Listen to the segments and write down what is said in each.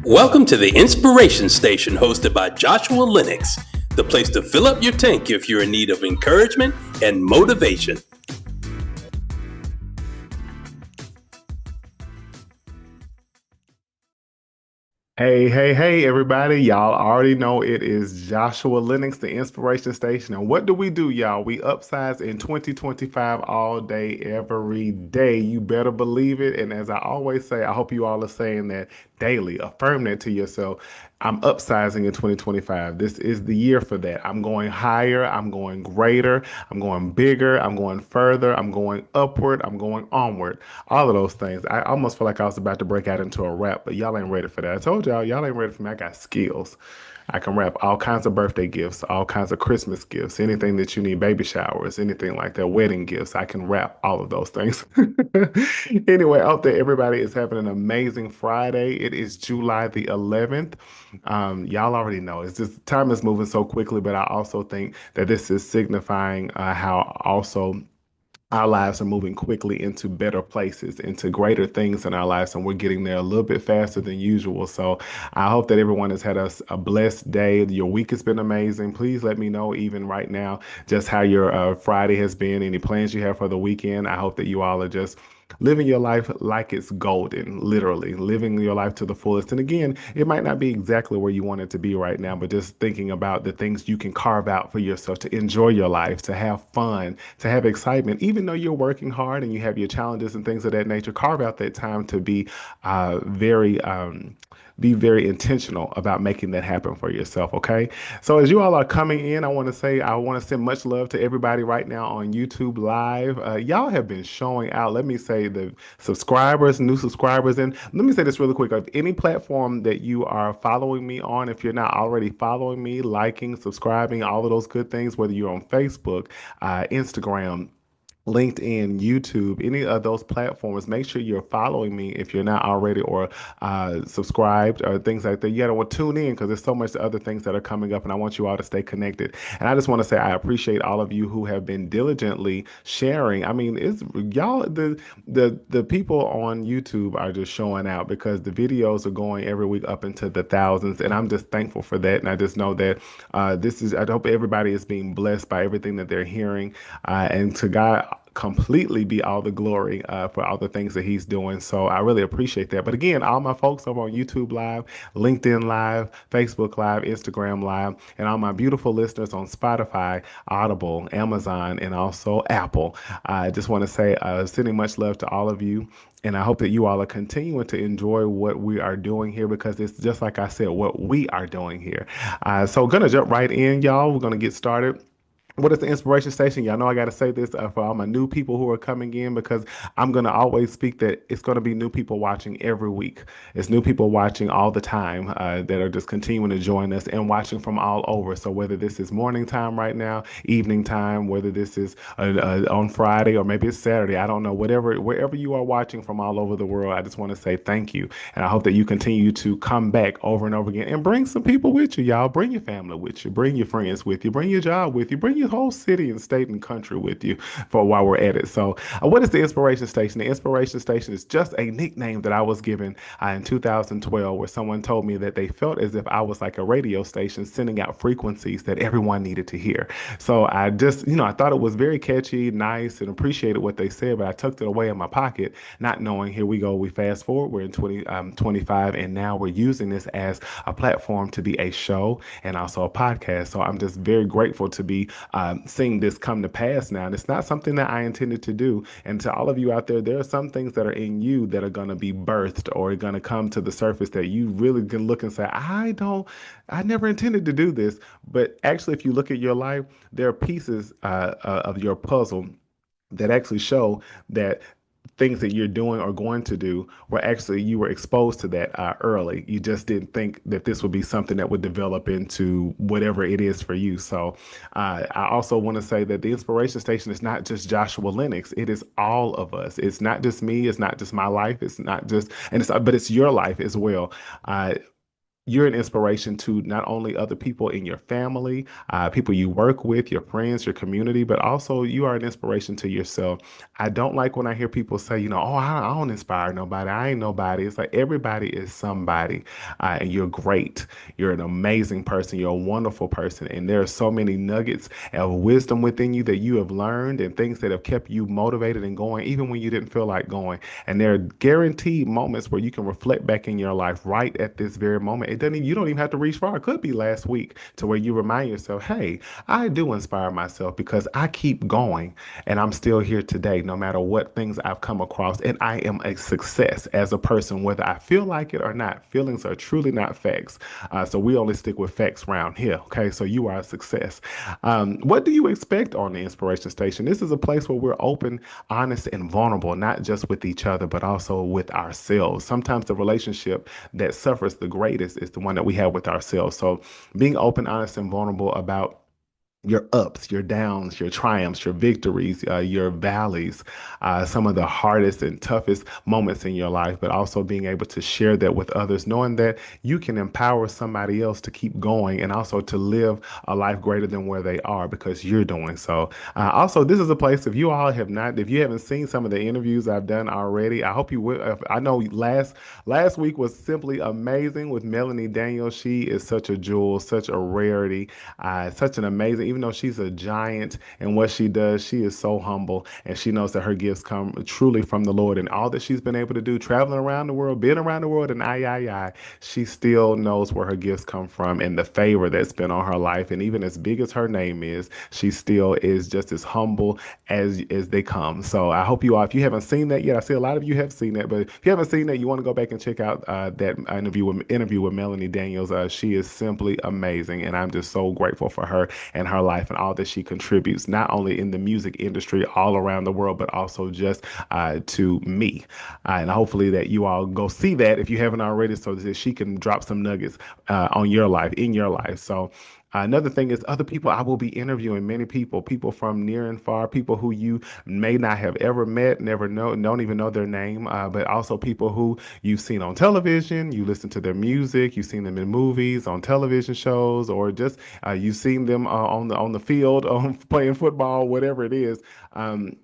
Welcome to the Inspiration Station hosted by Joshua Lenox, the place to fill up your tank if you're in need of encouragement and motivation. Hey, everybody. Y'all already know it is Joshua Lenox, the Inspiration Station. And what do we do, y'all? We upsize in 2025 all day, every day. You better believe it. And as I always say, I hope you all are saying that daily. Affirm that to yourself. I'm upsizing in 2025. This is the year for that. I'm going higher. I'm going greater. I'm going bigger. I'm going further. I'm going upward. I'm going onward. All of those things. I almost feel like I was about to break out into a rap, but y'all ain't ready for that. I told y'all ain't ready for me. I got skills. I can rap all kinds of birthday gifts, all kinds of Christmas gifts, anything that you need, baby showers, anything like that, wedding gifts. I can rap all of those things. Anyway, I hope that everybody is having an amazing Friday. It is July the 11th. Y'all already know it's just time is moving so quickly, but I also think that this is signifying how also our lives are moving quickly into better places, into greater things in our lives, and we're getting there a little bit faster than usual. So I hope that everyone has had a blessed day. Your week has been amazing. Please let me know, even right now, just how your Friday has been, any plans you have for the weekend. I hope that you all are just living your life like it's golden, literally living your life to the fullest. And again, it might not be exactly where you want it to be right now, but just thinking about the things you can carve out for yourself to enjoy your life, to have fun, to have excitement, even though you're working hard and you have your challenges and things of that nature. Carve out that time to be very intentional about making that happen for yourself. Okay. So as you all are coming in, I want to send much love to everybody right now on YouTube Live. Y'all have been showing out. Let me say the subscribers, new subscribers, and let me say this really quick. Of any platform that you are following me on, if you're not already following me, liking, subscribing, all of those good things, whether you're on Facebook, Instagram, LinkedIn, YouTube, any of those platforms, make sure you're following me if you're not already, or subscribed or things like that. You gotta tune in because there's so much other things that are coming up, and I want you all to stay connected. And I just want to say I appreciate all of you who have been diligently sharing. I mean, it's y'all the people on YouTube are just showing out because the videos are going every week up into the thousands, and I'm just thankful for that. And I just know that I hope everybody is being blessed by everything that they're hearing, and to God completely be all the glory for all the things that he's doing. So I really appreciate that. But again, all my folks over on YouTube Live, LinkedIn Live, Facebook Live, Instagram Live, and all my beautiful listeners on Spotify, Audible, Amazon, and also Apple. I just want to say, sending much love to all of you. And I hope that you all are continuing to enjoy what we are doing here, because it's just like I said, what we are doing here. So gonna jump right in, y'all. We're gonna get started. What is the Inspiration Station? Y'all know I got to say this for all my new people who are coming in, because I'm going to always speak that it's going to be new people watching every week. It's new people watching all the time that are just continuing to join us and watching from all over. So whether this is morning time right now, evening time, whether this is on Friday or maybe it's Saturday, I don't know, wherever you are watching from all over the world, I just want to say thank you. And I hope that you continue to come back over and over again and bring some people with you, y'all. Bring your family with you, bring your friends with you, bring your job with you, bring your whole city and state and country with you for while we're at it. So, what is the Inspiration Station? The Inspiration Station is just a nickname that I was given in 2012, where someone told me that they felt as if I was like a radio station sending out frequencies that everyone needed to hear. So I just, I thought it was very catchy, nice, and appreciated what they said, but I tucked it away in my pocket, not knowing, here we go, we fast forward, we're in 2025, and now we're using this as a platform to be a show and also a podcast. So I'm just very grateful to be seeing this come to pass now. And it's not something that I intended to do. And to all of you out there, there are some things that are in you that are going to be birthed or going to come to the surface that you really can look and say, I never intended to do this. But actually, if you look at your life, there are pieces of your puzzle that actually show that things that you're doing or going to do were actually, you were exposed to that early. You just didn't think that this would be something that would develop into whatever it is for you. So I also want to say that the Inspiration Station is not just Joshua Lennox. It is all of us. It's not just me. It's not just my life. It's not just, but it's your life as well. you're an inspiration to not only other people in your family, people you work with, your friends, your community, but also you are an inspiration to yourself. I don't like when I hear people say, oh, I don't inspire nobody. I ain't nobody. It's like everybody is somebody, and you're great. You're an amazing person. You're a wonderful person. And there are so many nuggets of wisdom within you that you have learned and things that have kept you motivated and going, even when you didn't feel like going. And there are guaranteed moments where you can reflect back in your life right at this very moment. You don't even have to reach far. It could be last week to where you remind yourself, hey, I do inspire myself because I keep going and I'm still here today, no matter what things I've come across. And I am a success as a person, whether I feel like it or not. Feelings are truly not facts. So we only stick with facts around here. Okay. So you are a success. What do you expect on the Inspiration Station? This is a place where we're open, honest, and vulnerable, not just with each other, but also with ourselves. Sometimes the relationship that suffers the greatest is the one that we have with ourselves. So being open, honest, and vulnerable about your ups, your downs, your triumphs, your victories, your valleys, some of the hardest and toughest moments in your life, but also being able to share that with others, knowing that you can empower somebody else to keep going and also to live a life greater than where they are because you're doing so. Also, this is a place, if you all have not, if you haven't seen some of the interviews I've done already, I hope you will. I know last week was simply amazing with Melanie Daniels. She is such a jewel, such a rarity, such an amazing, even though she's a giant in what she does, she is so humble and she knows that her gifts come truly from the Lord. And all that she's been able to do, traveling around the world, being around the world, and she still knows where her gifts come from and the favor that's been on her life. And even as big as her name is, she still is just as humble as they come. So I hope you all, if you haven't seen that yet, I see a lot of you have seen that, but if you haven't seen that, you want to go back and check out that interview with Melanie Daniels. She is simply amazing, and I'm just so grateful for her and her life and all that she contributes, not only in the music industry all around the world, but also just to me. And hopefully that you all go see that if you haven't already, so that she can drop some nuggets on your life, in your life. So another thing is other people. I will be interviewing many people, people from near and far, people who you may not have ever met, never know, don't even know their name, but also people who you've seen on television, you listen to their music, you've seen them in movies, on television shows, or just you've seen them on the field, playing football, whatever it is.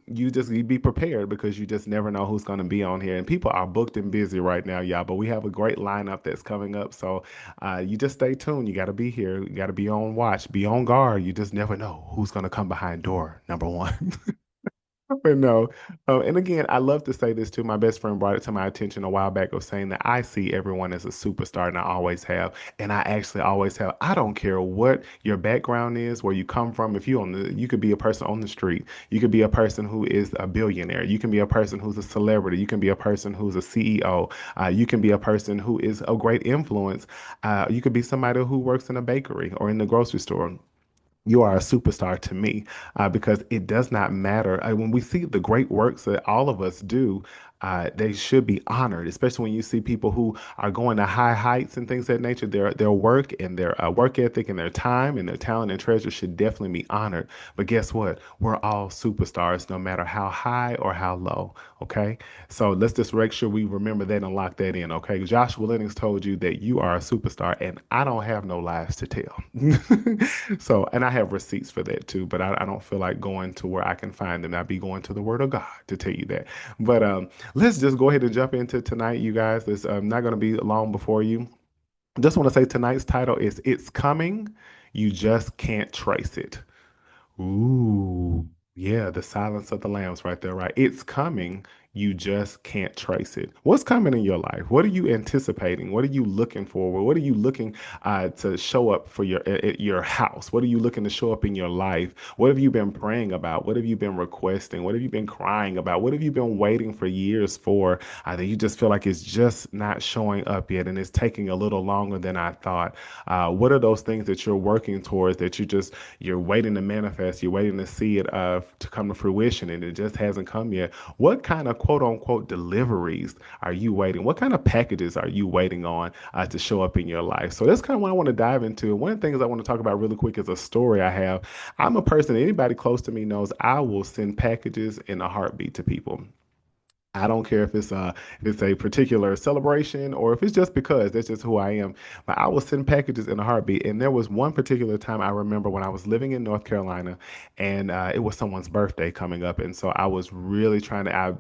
You be prepared because you just never know who's going to be on here. And people are booked and busy right now, y'all. But we have a great lineup that's coming up, so you just stay tuned. You got to be here. You got to be on watch, be on guard. You just never know who's going to come behind door number one. But no. And again, I love to say this too. My best friend brought it to my attention a while back of saying that I see everyone as a superstar, and I always have. And I actually always have. I don't care what your background is, where you come from. If you could be a person on the street. You could be a person who is a billionaire. You can be a person who's a celebrity. You can be a person who's a CEO. You can be a person who is a great influence. You could be somebody who works in a bakery or in the grocery store. You are a superstar to me because it does not matter. When we see the great works that all of us do, they should be honored, especially when you see people who are going to high heights and things of that nature. Their work and their work ethic and their time and their talent and treasure should definitely be honored. But guess what? We're all superstars, no matter how high or how low. Okay. So let's just make sure we remember that and lock that in. Okay. Joshua Lenox told you that you are a superstar, and I don't have no lies to tell. So, and I have receipts for that too, but I don't feel like going to where I can find them. I'd be going to the Word of God to tell you that. But let's just go ahead and jump into tonight, you guys. It's not going to be long before you. Just want to say tonight's title is It's Coming. You Just Can't Trace It. Ooh, yeah, the silence of the lambs right there, right? It's coming. You just can't trace it. What's coming in your life? What are you anticipating? What are you looking for? What are you looking to show up for your house? What are you looking to show up in your life? What have you been praying about? What have you been requesting? What have you been crying about? What have you been waiting for years for? That you just feel like it's just not showing up yet, and it's taking a little longer than I thought. What are those things that you're working towards that you're waiting to manifest, you're waiting to see it to come to fruition, and it just hasn't come yet? What kind of quote unquote deliveries are you waiting? What kind of packages are you waiting on to show up in your life? So that's kind of what I want to dive into. One of the things I want to talk about really quick is a story I have. I'm a person, anybody close to me knows I will send packages in a heartbeat to people. I don't care if it's a particular celebration or if it's just because that's just who I am. But I will send packages in a heartbeat. And there was one particular time I remember when I was living in North Carolina, and it was someone's birthday coming up, and so I was really trying to.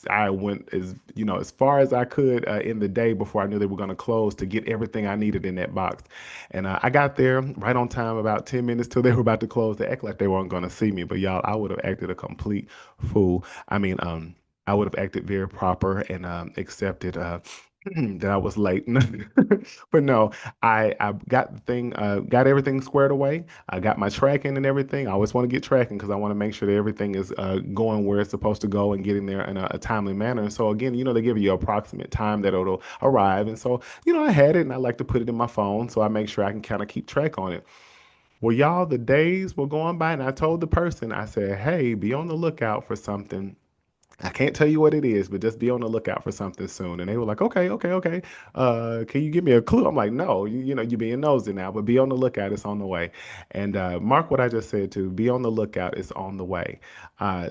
I went as as far as I could in the day before I knew they were going to close to get everything I needed in that box. And I got there right on time, about 10 minutes till they were about to close. They act like they weren't going to see me, but y'all, I would have acted a complete fool. I mean, I would have acted very proper and accepted that I was late. But no, I got the thing, got everything squared away. I got my tracking and everything. I always want to get tracking because I want to make sure that everything is going where it's supposed to go and getting there in a timely manner. And so again, they give you an approximate time that it'll arrive. And so, I had it and I like to put it in my phone so I make sure I can kind of keep track on it. Well, y'all, the days were going by and I told the person, I said, hey, be on the lookout for something. I can't tell you what it is, but just be on the lookout for something soon. And they were like, okay, okay, okay. Can you give me a clue? I'm like, no, you're being nosy now, but be on the lookout. It's on the way. And mark what I just said to be on the lookout. It's on the way.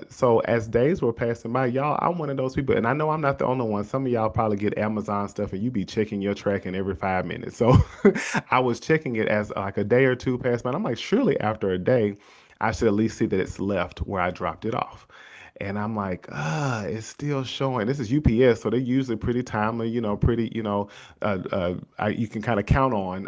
So as days were passing by, y'all, I'm one of those people, and I know I'm not the only one. Some of y'all probably get Amazon stuff, and you be checking your tracking every 5 minutes. So I was checking it as like a day or two passed by. And I'm like, surely after a day, I should at least see that it's left where I dropped it off. And I'm like, it's still showing. This is UPS, so they're usually pretty timely, pretty, you can kind of count on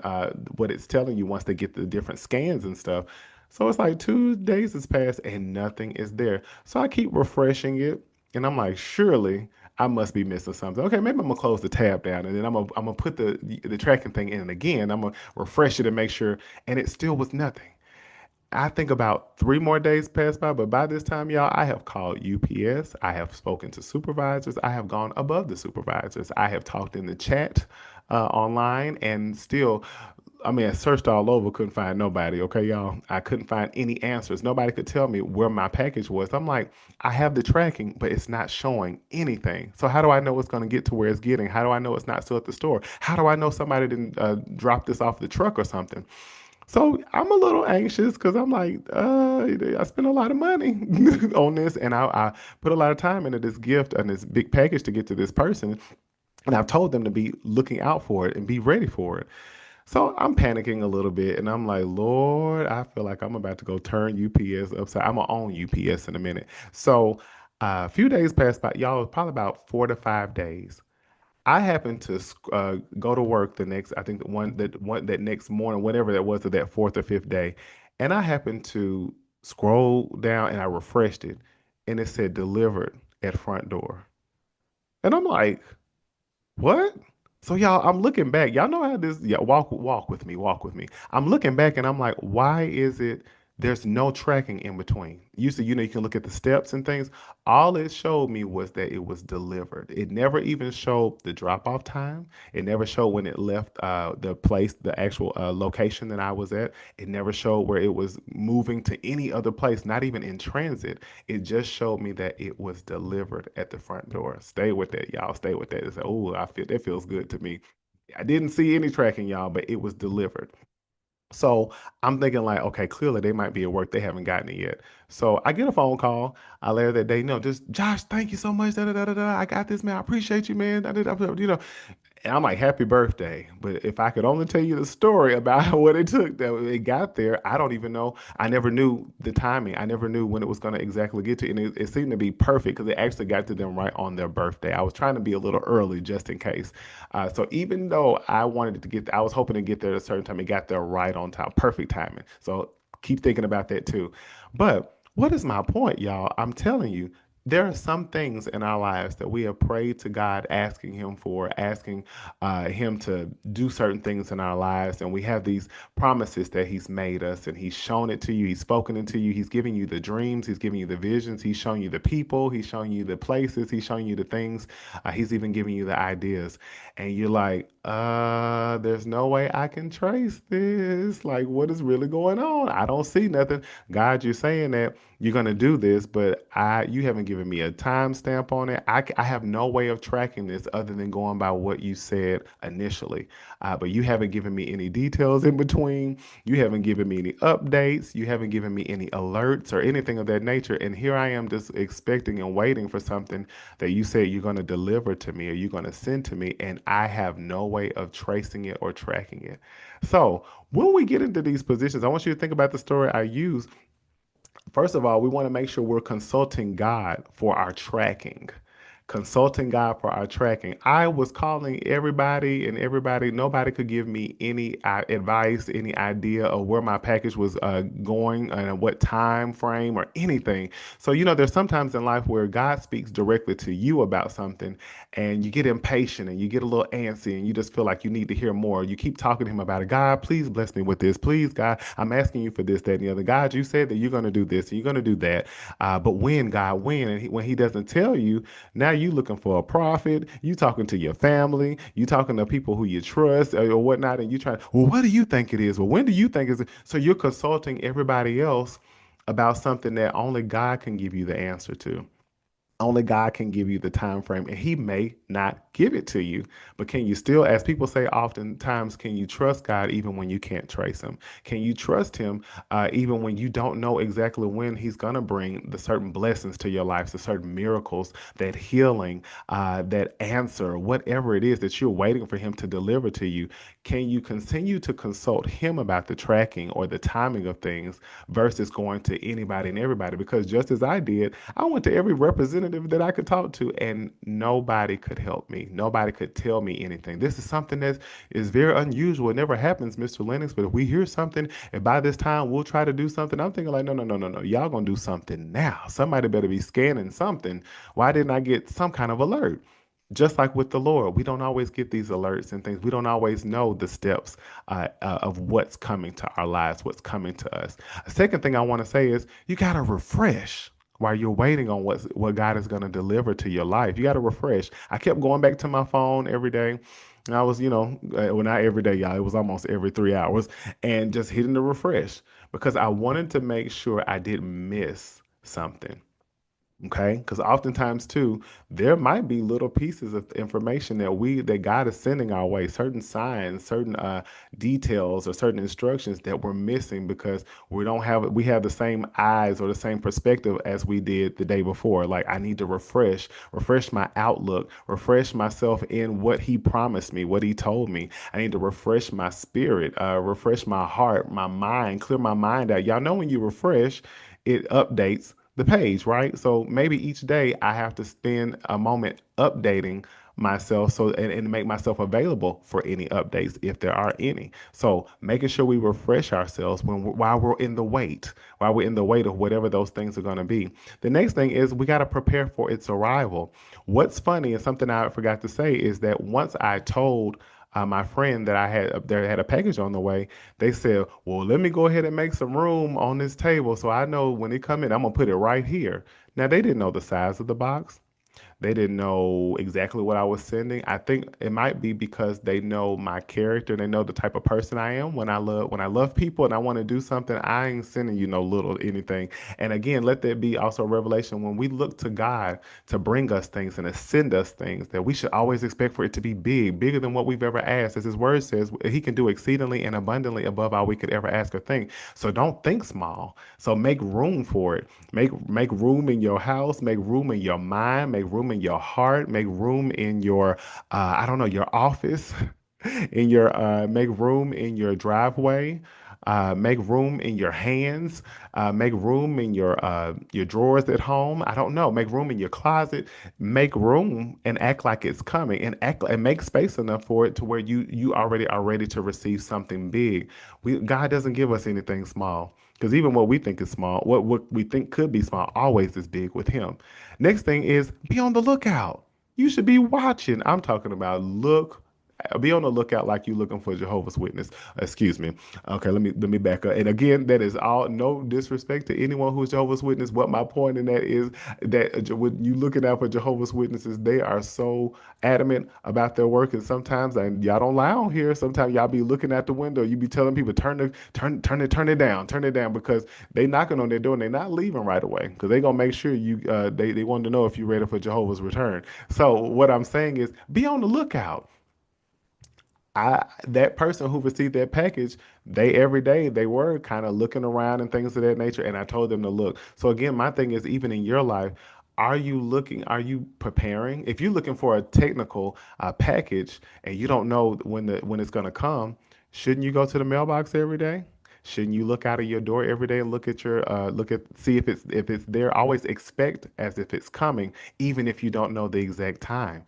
what it's telling you once they get the different scans and stuff. So it's like 2 days has passed and nothing is there. So I keep refreshing it, and I'm like, surely I must be missing something. Okay, maybe I'm gonna close the tab down, and then I'm gonna put the tracking thing in again. I'm gonna refresh it and make sure, and it still was nothing. I think about 3 more days passed by, but by this time, y'all, I have called UPS. I have spoken to supervisors. I have gone above the supervisors. I have talked in the chat online, and still, I mean, I searched all over, couldn't find nobody. Okay, y'all, I couldn't find any answers. Nobody could tell me where my package was. I'm like, I have the tracking, but it's not showing anything. So how do I know it's going to get to where it's getting? How do I know it's not still at the store? How do I know somebody didn't drop this off the truck or something? So I'm a little anxious because I'm like, I spent a lot of money on this, and I put a lot of time into this gift and this big package to get to this person, and I've told them to be looking out for it and be ready for it. So I'm panicking a little bit, and I'm like, Lord, I feel like I'm about to go turn UPS upside. I'm gonna own UPS in a minute. So a few days passed by, y'all, probably about 4 to 5 days. I happened to go to work the next, I think that next morning, whatever that was, of that fourth or fifth day, and I happened to scroll down and I refreshed it, and it said delivered at front door, and I'm like, what? So y'all, I'm looking back. Y'all know how this, yeah, walk with me, walk with me. I'm looking back and I'm like, why is it there's no tracking in between? Usually, you can look at the steps and things. All it showed me was that it was delivered. It never even showed the drop-off time. It never showed when it left the place, the actual location that I was at. It never showed where it was moving to any other place, not even in transit. It just showed me that it was delivered at the front door. Stay with that, y'all. Stay with that. It's like, oh, I feel that feels good to me. I didn't see any tracking, y'all, but it was delivered. So I'm thinking like, okay, clearly they might be at work. They haven't gotten it yet. So I get a phone call. I later that day, no, just Josh, thank you so much. Da, da, da, da, da. I got this, man. I appreciate you, man. Da, da, da, da, and I'm like, happy birthday. But if I could only tell you the story about what it took that it got there, I don't even know. I never knew the timing. I never knew when it was going to exactly get to. And it seemed to be perfect because it actually got to them right on their birthday. I was trying to be a little early just in case. So even though I wanted it to get, I was hoping to get there at a certain time. It got there right on time, perfect timing. So keep thinking about that too. But what is my point, y'all? I'm telling you, there are some things in our lives that we have prayed to God, asking Him for, asking Him to do certain things in our lives. And we have these promises that He's made us, and He's shown it to you. He's spoken it to you. He's giving you the dreams. He's giving you the visions. He's showing you the people. He's showing you the places. He's showing you the things. He's even giving you the ideas. And you're like, there's no way I can trace this. Like, what is really going on? I don't see nothing. God, you're saying that. you're going to do this, but you haven't given me a timestamp on it. I have no way of tracking this other than going by what you said initially. But you haven't given me any details in between. You haven't given me any updates. You haven't given me any alerts or anything of that nature. And here I am just expecting and waiting for something that you said you're going to deliver to me or you're going to send to me. And I have no way of tracing it or tracking it. So when we get into these positions, I want you to think about the story I use. First of all, we want to make sure we're consulting God for our tracking. Consulting God for our tracking. I was calling everybody, and nobody could give me any advice, any idea of where my package was going and what time frame or anything. So, there's sometimes in life where God speaks directly to you about something, and you get impatient and you get a little antsy, and you just feel like you need to hear more. You keep talking to Him about it. God, please bless me with this. Please, God, I'm asking you for this, that, and the other. God, you said that you're going to do this and you're going to do that. But when, God, when? And when He doesn't tell you, now you looking for a prophet, you talking to your family, you talking to people who you trust or whatnot, and you try, well, what do you think it is? Well, when do you think it's so you're consulting everybody else about something that only God can give you the answer to. Only God can give you the time frame, and He may not give it to you. But can you still, as people say oftentimes, can you trust God even when you can't trace Him? Can you trust Him even when you don't know exactly when He's going to bring the certain blessings to your life, the certain miracles, that healing, that answer, whatever it is that you're waiting for Him to deliver to you? Can you continue to consult Him about the tracking or the timing of things versus going to anybody and everybody? Because just as I did, I went to every representative that I could talk to, and nobody could help me. Nobody could tell me anything. This is something that is very unusual. It never happens, Mr. Lennox. But if we hear something, and by this time we'll try to do something, I'm thinking like, no, no, no, no, no. Y'all gonna do something now. Somebody better be scanning something. Why didn't I get some kind of alert? Just like with the Lord, we don't always get these alerts and things. We don't always know the steps of what's coming to our lives, what's coming to us. A second thing I want to say is you got to refresh while you're waiting on what God is going to deliver to your life. You got to refresh. I kept going back to my phone every day. And I was, well, not every day, y'all. It was almost every 3 hours, and just hitting the refresh because I wanted to make sure I didn't miss something. Okay, because oftentimes too, there might be little pieces of information that God is sending our way, certain signs, certain details, or certain instructions that we're missing because we have the same eyes or the same perspective as we did the day before. Like I need to refresh my outlook, refresh myself in what He promised me, what He told me. I need to refresh my spirit, refresh my heart, my mind, clear my mind out. Y'all know when you refresh, it updates the page, right? So maybe each day I have to spend a moment updating myself and make myself available for any updates if there are any. So making sure we refresh ourselves while we're in the wait, of whatever those things are going to be. The next thing is we got to prepare for its arrival. What's funny and something I forgot to say is that once I told my friend that I had there had a package on the way. They said, "Well, let me go ahead and make some room on this table so I know when they come in, I'm gonna put it right here." Now they didn't know the size of the box. They didn't know exactly what I was sending. I think it might be because they know my character. They know the type of person I am. When I love people and I want to do something, I ain't sending you no little anything. And again, let that be also a revelation when we look to God to bring us things and to send us things that we should always expect for it to be big, bigger than what we've ever asked. As His word says, He can do exceedingly and abundantly above all we could ever ask or think. So don't think small. So make room for it. Make room in your house, make room in your mind, make room in your heart, make room in your I don't know, your office, in your make room in your driveway, make room in your hands, make room in your drawers at home. I don't know, make room in your closet, make room and act like it's coming and act and make space enough for it to where you already are ready to receive something big. God doesn't give us anything small. Because even what we think is small, what we think could be small, always is big with Him. Next thing is be on the lookout. You should be watching. I'm talking about look. Be on the lookout like you looking for Jehovah's Witness. Excuse me. Okay, let me back up. And again, that is all no disrespect to anyone who's Jehovah's Witness. What my point in that is that when you looking out for Jehovah's Witnesses, they are so adamant about their work, and sometimes and y'all don't lie on here. Sometimes y'all be looking out the window, you be telling people turn it down because they knocking on their door and they're not leaving right away because they gonna make sure you they want to know if you're ready for Jehovah's return. So what I'm saying is be on the lookout. That person who received that package, they every day they were kind of looking around and things of that nature, and I told them to look. So again, my thing is even in your life, are you looking? Are you preparing? If you're looking for a technical package and you don't know when it's going to come, shouldn't you go to the mailbox every day? Shouldn't you look out of your door every day and look at your look at see if it's there? Always expect as if it's coming, even if you don't know the exact time.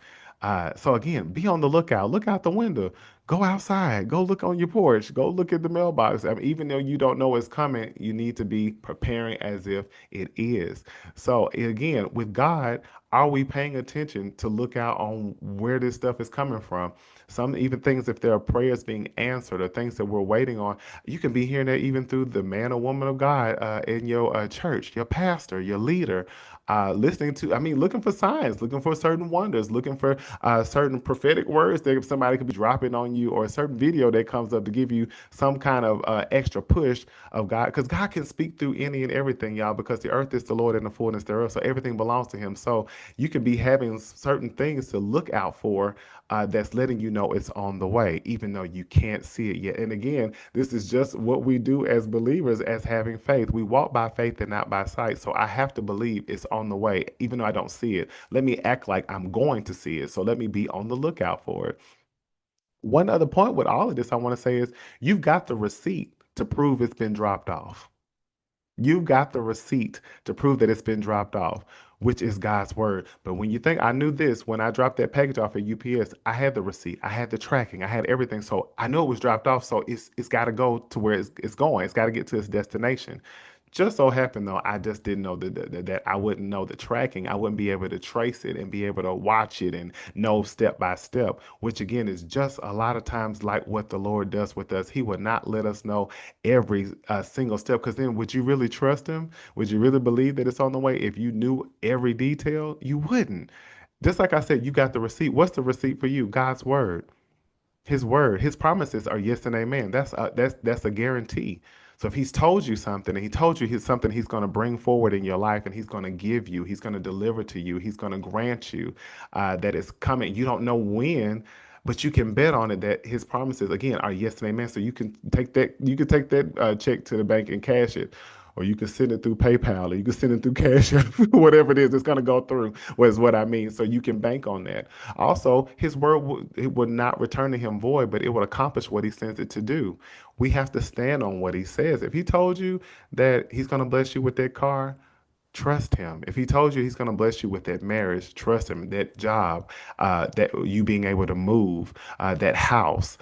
So again, be on the lookout. Look out the window. Go outside. Go look on your porch. Go look at the mailbox. I mean, even though you don't know it's coming, you need to be preparing as if it is. So again, with God, are we paying attention to look out on where this stuff is coming from? Some even things, if there are prayers being answered or things that we're waiting on, you can be hearing that even through the man or woman of God in your church, your pastor, your leader, listening to, I mean, looking for signs, looking for certain wonders, looking for certain prophetic words that somebody could be dropping on you, or a certain video that comes up to give you some kind of extra push of God. Because God can speak through any and everything, y'all, because the earth is the Lord and the fullness thereof. So everything belongs to Him. So you can be having certain things to look out for that's letting you know it's on the way, even though you can't see it yet. And again, this is just what we do as believers, as having faith. We walk by faith and not by sight. So I have to believe it's on the way, even though I don't see it. Let me act like I'm going to see it. So let me be on the lookout for it. One other point with all of this I want to say is you've got the receipt to prove it's been dropped off. You've got the receipt to prove that it's been dropped off, which is God's word. But when you think I knew this, when I dropped that package off at UPS, I had the receipt, I had the tracking, I had everything. So I know it was dropped off. So it's got to go to where it's going. It's got to get to its destination. Just so happened though, I just didn't know that I wouldn't know the tracking. I wouldn't be able to trace it and be able to watch it and know step by step, which again is just a lot of times like what the Lord does with us. He would not let us know every single step, because then would you really trust Him? Would you really believe that it's on the way? If you knew every detail, you wouldn't. Just like I said, you got the receipt. What's the receipt for you? God's word. His word, his promises are yes and amen. That's a guarantee. So if he's told you something and he told you he's something he's going to bring forward in your life and he's going to give you, he's going to deliver to you, he's going to grant you that it's coming. You don't know when, but you can bet on it that his promises again are yes and amen. So you can take that check to the bank and cash it. Or you can send it through PayPal, or you can send it through Cash App, whatever it is, it's going to go through, was what I mean. So you can bank on that. Also, his word it would not return to him void, but it would accomplish what he sends it to do. We have to stand on what he says. If he told you that he's going to bless you with that car, trust him. If he told you he's going to bless you with that marriage, trust him. That job, that you being able to move, that house,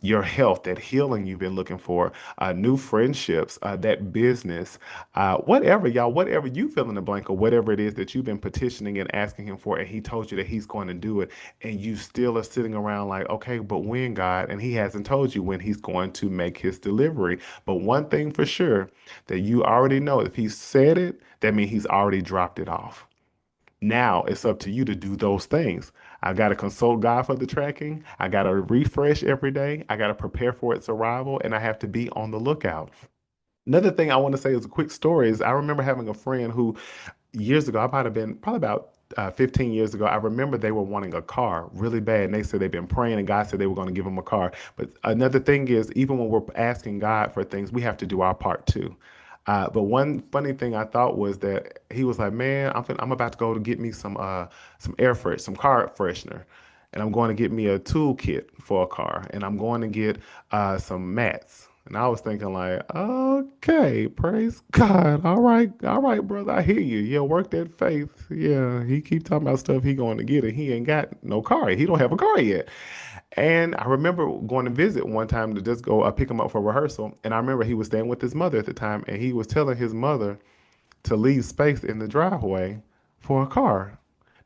your health, that healing you've been looking for, new friendships, that business, whatever, y'all, whatever you fill in the blank or whatever it is that you've been petitioning and asking him for, and he told you that he's going to do it, and you still are sitting around like, okay, but when, God? And he hasn't told you when he's going to make his delivery. But one thing for sure that you already know, if he said it, that means he's already dropped it off. Now it's up to you to do those things. I got to consult God for the tracking. I got to refresh every day. I got to prepare for its arrival, and I have to be on the lookout. Another thing I want to say is a quick story is I remember having a friend who years ago, I might have been probably about 15 years ago. I remember they were wanting a car really bad, and they said they've been praying, and God said they were going to give them a car. But another thing is, even when we're asking God for things, we have to do our part too. But one funny thing I thought was that he was like, "Man, I'm about to go to get me some air fresh, some car freshener, and I'm going to get me a toolkit for a car, and I'm going to get some mats." And I was thinking like, okay, praise God. All right, brother. I hear you. Yeah, work that faith. Yeah, he keep talking about stuff he going to get, and he ain't got no car. He don't have a car yet. And I remember going to visit one time to just go pick him up for rehearsal. And I remember he was staying with his mother at the time, and he was telling his mother to leave space in the driveway for a car.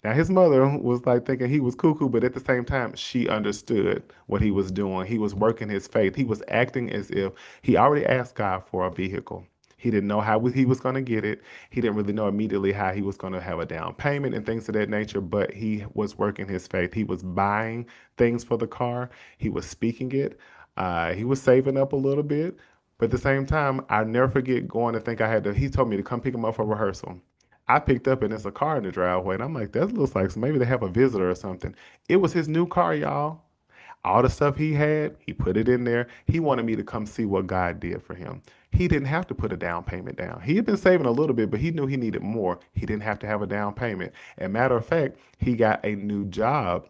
Now his mother was like thinking he was cuckoo, but at the same time, she understood what he was doing. He was working his faith. He was acting as if he already asked God for a vehicle. He didn't know how he was going to get it. He didn't really know immediately how he was going to have a down payment and things of that nature, but he was working his faith. He was buying things for the car. He was speaking it. He was saving up a little bit. But at the same time, I never forget going to think I had to, he told me to come pick him up for rehearsal. I picked up and it's a car in the driveway, and I'm like, that looks like maybe they have a visitor or something. It was his new car, y'all. All the stuff he had, he put it in there. He wanted me to come see what God did for him. He didn't have to put a down payment down. He had been saving a little bit, but he knew he needed more. He didn't have to have a down payment. And matter of fact, he got a new job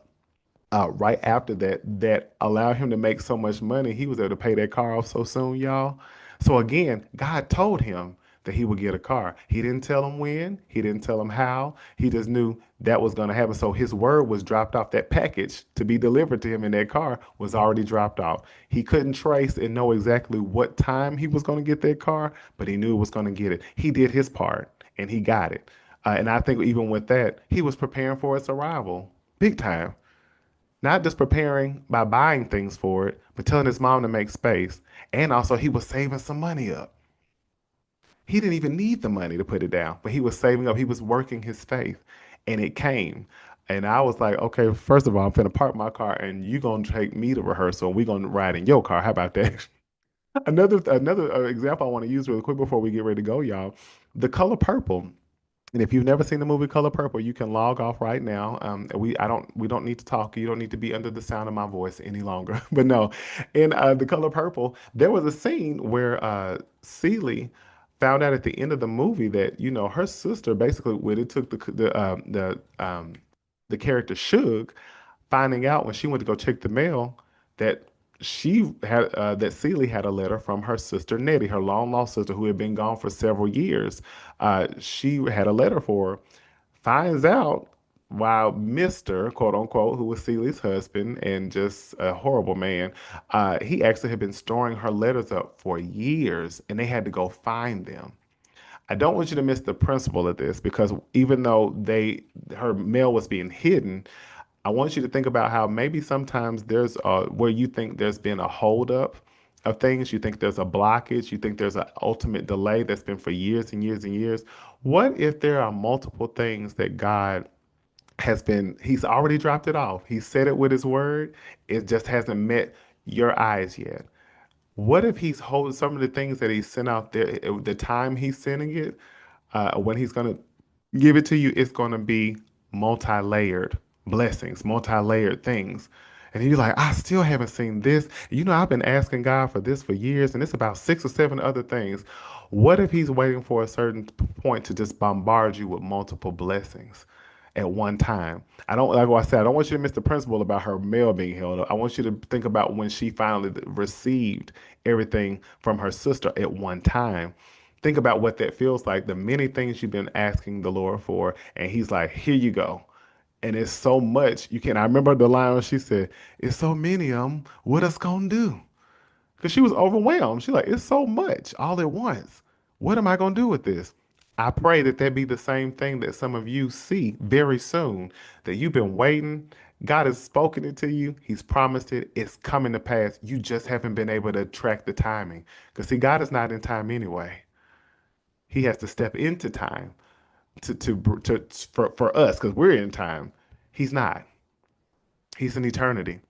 right after that that allowed him to make so much money. He was able to pay that car off so soon, y'all. So again, God told him that he would get a car. He didn't tell him when, he didn't tell him how. He just knew that was going to happen. So his word was dropped off. That package to be delivered to him in that car was already dropped off. He couldn't trace and know exactly what time he was going to get that car, but he knew he was going to get it. He did his part and he got it. And I think even with that, he was preparing for its arrival big time. Not just preparing by buying things for it, but telling his mom to make space. And also, he was saving some money up. He didn't even need the money to put it down, but he was saving up. He was working his faith, and it came. And I was like, okay, first of all, I'm finna park my car, and you gonna take me to rehearsal, and we gonna ride in your car. How about that? Another example I want to use really quick before we get ready to go, y'all. The color purple. And if you've never seen the movie Color Purple, you can log off right now. We don't need to talk. You don't need to be under the sound of my voice any longer. But no, in the Color Purple, there was a scene where Celie found out at the end of the movie that her sister basically when it took the character Suge finding out when she went to go check the mail that she had that Celie had a letter from her sister Nettie, her long lost sister who had been gone for several years. She had a letter for her. Finds out while Mr. quote unquote, who was Celie's husband and just a horrible man, he actually had been storing her letters up for years, and they had to go find them. I don't want you to miss the principle of this because even though her mail was being hidden, I want you to think about how maybe sometimes there's where you think there's been a holdup of things, you think there's a blockage, you think there's an ultimate delay that's been for years and years and years. What if there are multiple things that God he's already dropped it off. He said it with his word. It just hasn't met your eyes yet. What if he's holding some of the things that he sent out there, the time he's sending it, when he's going to give it to you, it's going to be multi-layered blessings, multi-layered things. And you're like, I still haven't seen this. I've been asking God for this for years, and it's about six or seven other things. What if he's waiting for a certain point to just bombard you with multiple blessings at one time? I don't, like I said, I don't want you to miss the principle about her mail being held up. I want you to think about when she finally received everything from her sister at one time. Think about what that feels like, the many things you've been asking the Lord for, and He's like, here you go. And it's so much you can. I remember the line when she said, "It's so many of them. What us gonna do?" Because she was overwhelmed. She's like, "It's so much all at once. What am I gonna do with this?" I pray that that be the same thing that some of you see very soon. That you've been waiting. God has spoken it to you. He's promised it. It's coming to pass. You just haven't been able to track the timing. Because see, God is not in time anyway. He has to step into time for us because we're in time. He's not. He's in eternity.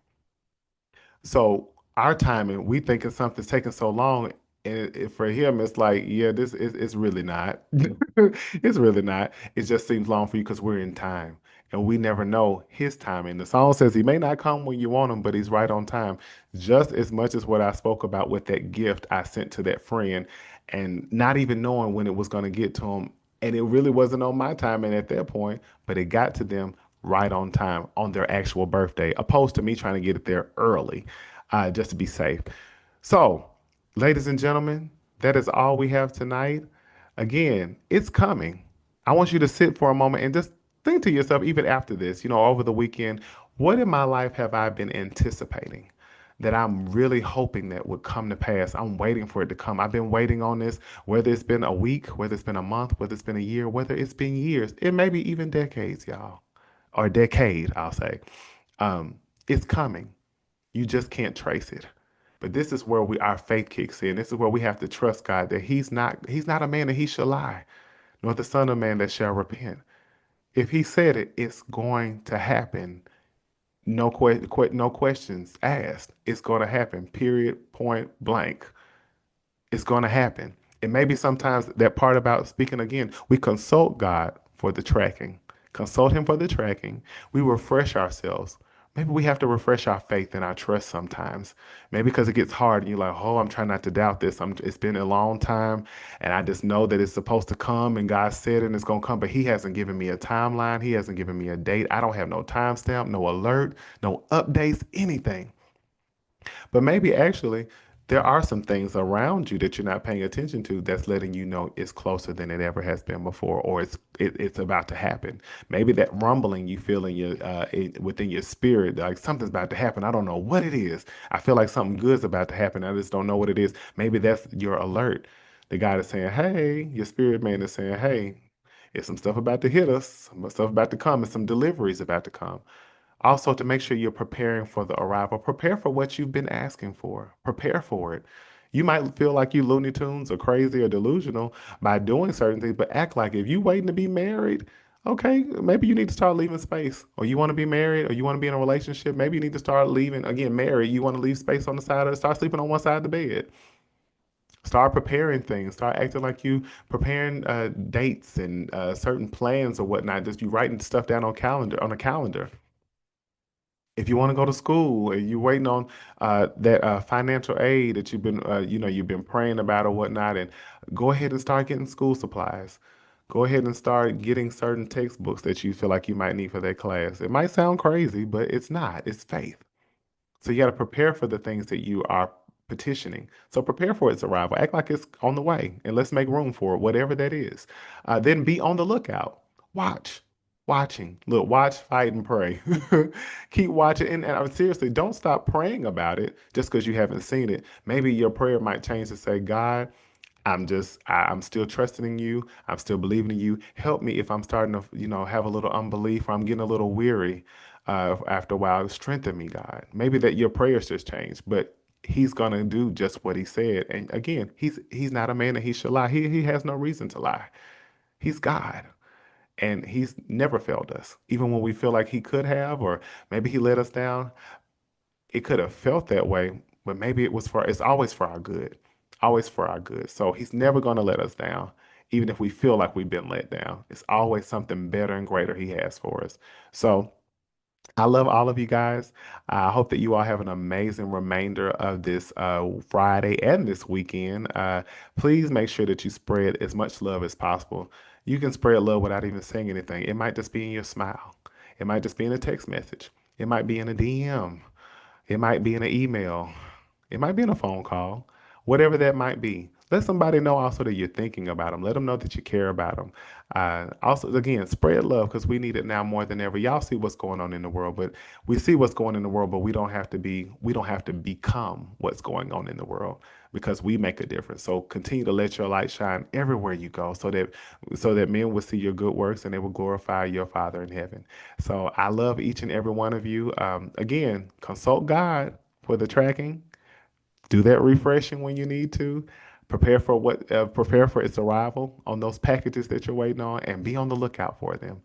So our timing, we thinking something's taking so long, and for him, it's like, yeah, this is it's really not. It's really not. It just seems long for you because we're in time, and we never know his timing. The song says he may not come when you want him, but he's right on time. Just as much as what I spoke about with that gift I sent to that friend, and not even knowing when it was going to get to him, and it really wasn't on my timing at that point, but it got to them right on time on their actual birthday, opposed to me trying to get it there early, just to be safe. So, ladies and gentlemen, that is all we have tonight. Again, it's coming. I want you to sit for a moment and just think to yourself, even after this, over the weekend, what in my life have I been anticipating that I'm really hoping that would come to pass? I'm waiting for it to come. I've been waiting on this, whether it's been a week, whether it's been a month, whether it's been a year, whether it's been years, it may be even decades, y'all. or decade, I'll say. It's coming. You just can't trace it. But this is where our faith kicks in. This is where we have to trust God that He's not a man that He shall lie, nor the Son of Man that shall repent. If He said it, it's going to happen. No questions asked. It's going to happen. Period. Point blank. It's going to happen. And maybe sometimes that part about speaking again, we consult God for the tracking, consult Him for the tracking. We refresh ourselves. Maybe we have to refresh our faith and our trust sometimes. Maybe because it gets hard and you're like, oh, I'm trying not to doubt this. It's been a long time and I just know that it's supposed to come and God said it and it's going to come, but He hasn't given me a timeline. He hasn't given me a date. I don't have no timestamp, no alert, no updates, anything. But maybe actually there are some things around you that you're not paying attention to that's letting you know it's closer than it ever has been before, or it's about to happen. Maybe that rumbling you feel in your within your spirit, like something's about to happen. I don't know what it is. I feel like something good's about to happen. I just don't know what it is. Maybe that's your alert. The God is saying, "Hey," your spirit man is saying, "Hey, it's some stuff about to hit us, some stuff about to come, and some deliveries about to come." Also, to make sure you're preparing for the arrival, prepare for what you've been asking for. Prepare for it. You might feel like you Looney Tunes or crazy or delusional by doing certain things, but act like if you waiting to be married, okay, maybe you need to start leaving space. Or you want to be married or you want to be in a relationship, maybe you need to start leaving, again, married, you want to leave space on the side of, start sleeping on one side of the bed. Start preparing things. Start acting like you preparing dates and certain plans or whatnot. Just you writing stuff down on a calendar. If you want to go to school and you're waiting on that financial aid that you've been praying about or whatnot, and go ahead and start getting school supplies. Go ahead and start getting certain textbooks that you feel like you might need for that class. It might sound crazy, but it's not. It's faith. So you got to prepare for the things that you are petitioning. So prepare for its arrival. Act like it's on the way, and let's make room for it, whatever that is. Then be on the lookout. Watch. Watching. Look, watch, fight, and pray. Keep watching. And seriously, don't stop praying about it just because you haven't seen it. Maybe your prayer might change to say, God, I'm still trusting in you. I'm still believing in you. Help me if I'm starting to, have a little unbelief or I'm getting a little weary after a while. Strengthen me, God. Maybe that your prayers just changed, but He's gonna do just what He said. And again, He's not a man that He should lie. He has no reason to lie. He's God. And He's never failed us, even when we feel like He could have, or maybe He let us down. It could have felt that way, but maybe it's always for our good, always for our good. So He's never going to let us down, even if we feel like we've been let down. It's always something better and greater He has for us. So I love all of you guys. I hope that you all have an amazing remainder of this Friday and this weekend. Please make sure that you spread as much love as possible. You can spread love without even saying anything. It might just be in your smile. It might just be in a text message. It might be in a DM. It might be in an email. It might be in a phone call. Whatever that might be. Let somebody know also that you're thinking about them. Let them know that you care about them. Also, again, spread love because we need it now more than ever. Y'all see what's going on in the world, but we see what's going on in the world, but we don't have to become what's going on in the world because we make a difference. So continue to let your light shine everywhere you go so that men will see your good works and they will glorify your Father in heaven. So I love each and every one of you. Again, consult God for the tracking. Do that refreshing when you need to. Prepare for its arrival on those packages that you're waiting on, and be on the lookout for them.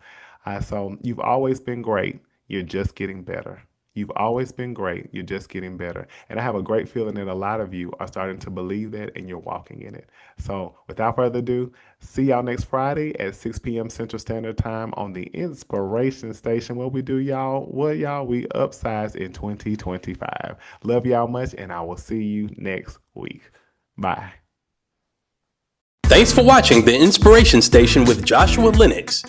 So you've always been great. You're just getting better. You've always been great. You're just getting better. And I have a great feeling that a lot of you are starting to believe that and you're walking in it. So without further ado, see y'all next Friday at 6 p.m. Central Standard Time on the Inspiration Station. What we do, y'all? What, y'all? We upsize in 2025. Love y'all much, and I will see you next week. Bye. Thanks for watching the Inspiration Station with Joshua Lenox.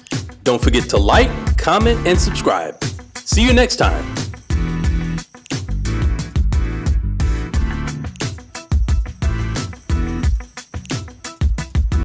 Don't forget to like, comment, and subscribe. See you next time.